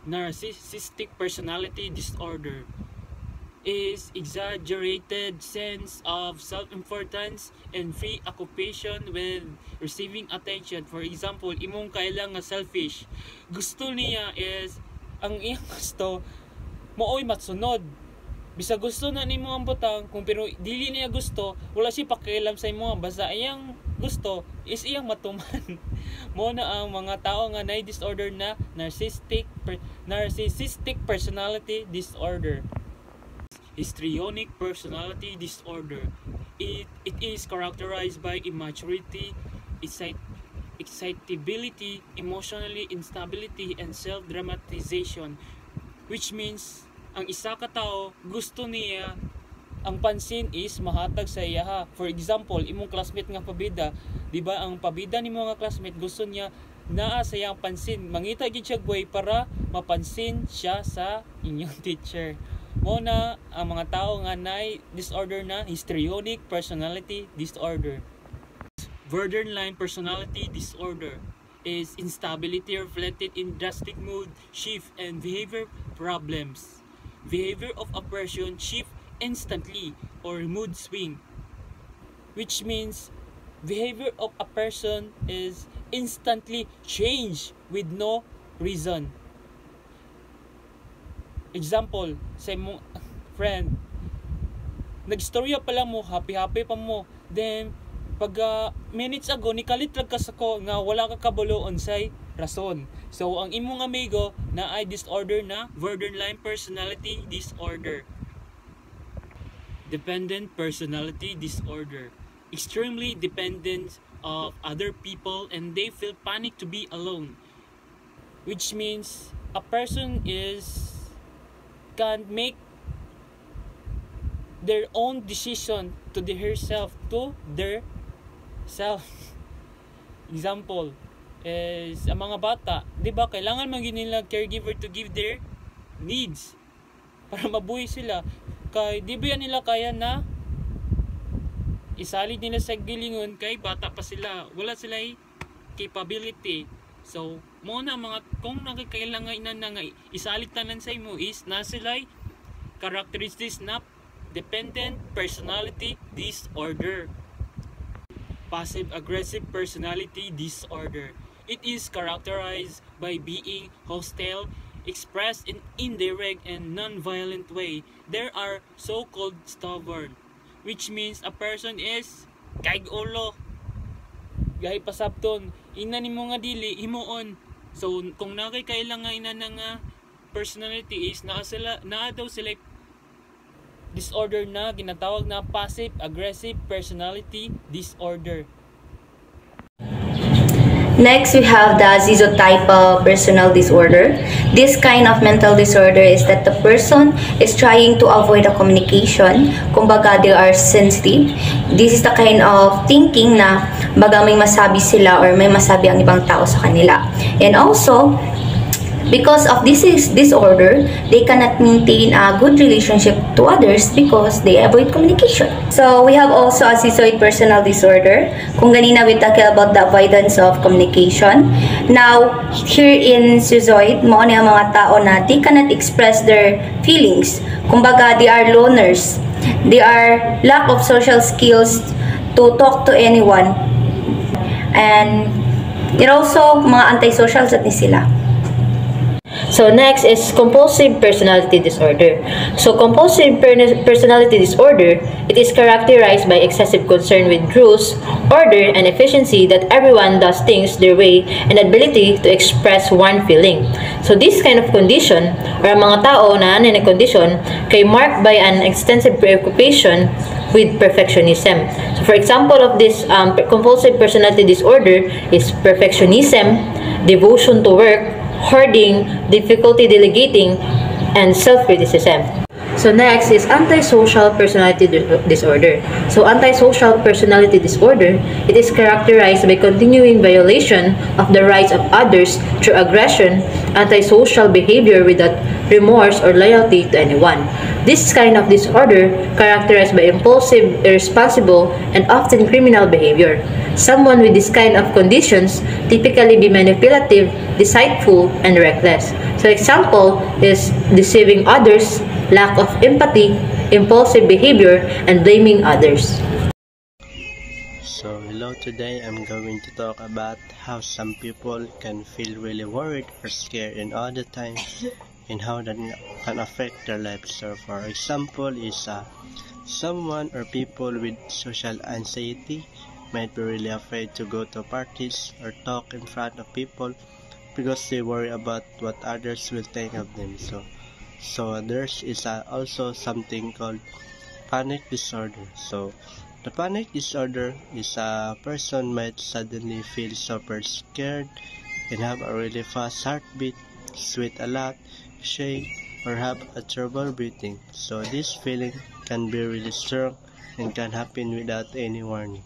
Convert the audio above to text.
Narcissistic personality disorder is exaggerated sense of self-importance and preoccupation with receiving attention. For example, imong kailang nga selfish. Gusto niya is ang iyang gusto mooy matsunod. Bisa gusto na nimo ang butang kung pero dili niya gusto, wala siya pakialam sa imo. Basta iyang gusto is iyang matuman. Mo na ang mga tao nga nay disorder na narcissistic personality disorder. Histrionic personality disorder. It is characterized by immaturity, excitability, emotionally instability, and self-dramatization. Which means, ang isa ka tao, gusto niya, ang pansin is mahatag sa iya. For example, imong classmate nga pabida, di ba ang pabida ni mga classmate, gusto niya naa sa iyang pansin. Mangita gid siya way para mapansin siya sa inyong teacher. Mo na ang mga tao nga nay disorder na histrionic personality disorder. Borderline personality disorder is instability reflected in drastic mood shift and behavior problems. Behavior of a person shift instantly or mood swing, which means behavior of a person is instantly change with no reason. Example, sa imong friend, nagstorya pa lang mo, happy-happy pa mo, then pag minutes ago nikalit lang ka sa ko nga wala ka kabalo unsay rason. So ang imong amigo na ay disorder na borderline personality disorder. Dependent personality disorder, extremely dependent of other people and they feel panic to be alone, which means a person can make their own decision to herself to their self. Example is ang mga bata, di ba kailangan maging nila caregiver to give their needs para mabuhay sila. Kay di ba nila kaya na isalig nila sa gilingon kay bata pa sila, wala sila capability. So mo na mga kung nagkailangan na nga isalig tanan sa imo is na sila characteristics na dependent personality disorder. Passive aggressive personality disorder. It is characterized by being hostile, expressed in indirect and non-violent way. There are so-called stubborn, which means a person is kaig ulo, gahi pasabton, ina nimo nga dili himuon. So kung nakay kailangan ina nga personality is naa daw sila disorder na ginatawag na passive aggressive personality disorder. Next, we have the schizotypal personal disorder. This kind of mental disorder is that the person is trying to avoid a communication. Kumbaga, they are sensitive. This is the kind of thinking na baga may masabi sila or may masabi ang ibang tao sa kanila. And also, because of this disorder, they cannot maintain a good relationship to others because they avoid communication. So, we have also a schizoid personal disorder. Kung ganina we talk about the avoidance of communication. Now, here in schizoid, mo ang mga tao na they cannot express their feelings. Kumbaga, they are loners. They are lack of social skills to talk to anyone. And, they're also mga antisocial ni sila. So next is compulsive personality disorder. So compulsive personality disorder, it is characterized by excessive concern with rules, order, and efficiency that everyone does things their way and ability to express one feeling. So this kind of condition, or mga tao na na condition, kay marked by an extensive preoccupation with perfectionism. So for example of this compulsive personality disorder is perfectionism, devotion to work, hoarding, difficulty delegating, and self-criticism. So next is antisocial personality disorder. So antisocial personality disorder, it is characterized by continuing violation of the rights of others through aggression, antisocial behavior without remorse or loyalty to anyone. This kind of disorder characterized by impulsive, irresponsible, and often criminal behavior. Someone with this kind of conditions typically be manipulative, deceitful, and reckless. So example is deceiving others, lack of empathy, impulsive behavior, and blaming others. So hello, today I'm going to talk about how some people can feel really worried or scared in all the time and how that can affect their lives. So for example is someone or people with social anxiety might be really afraid to go to parties or talk in front of people because they worry about what others will think of them. So there's also something called panic disorder. So the panic disorder is a person might suddenly feel super scared and have a really fast heartbeat, sweat a lot, shake, or have a trouble breathing. So this feeling can be really strong and can happen without any warning.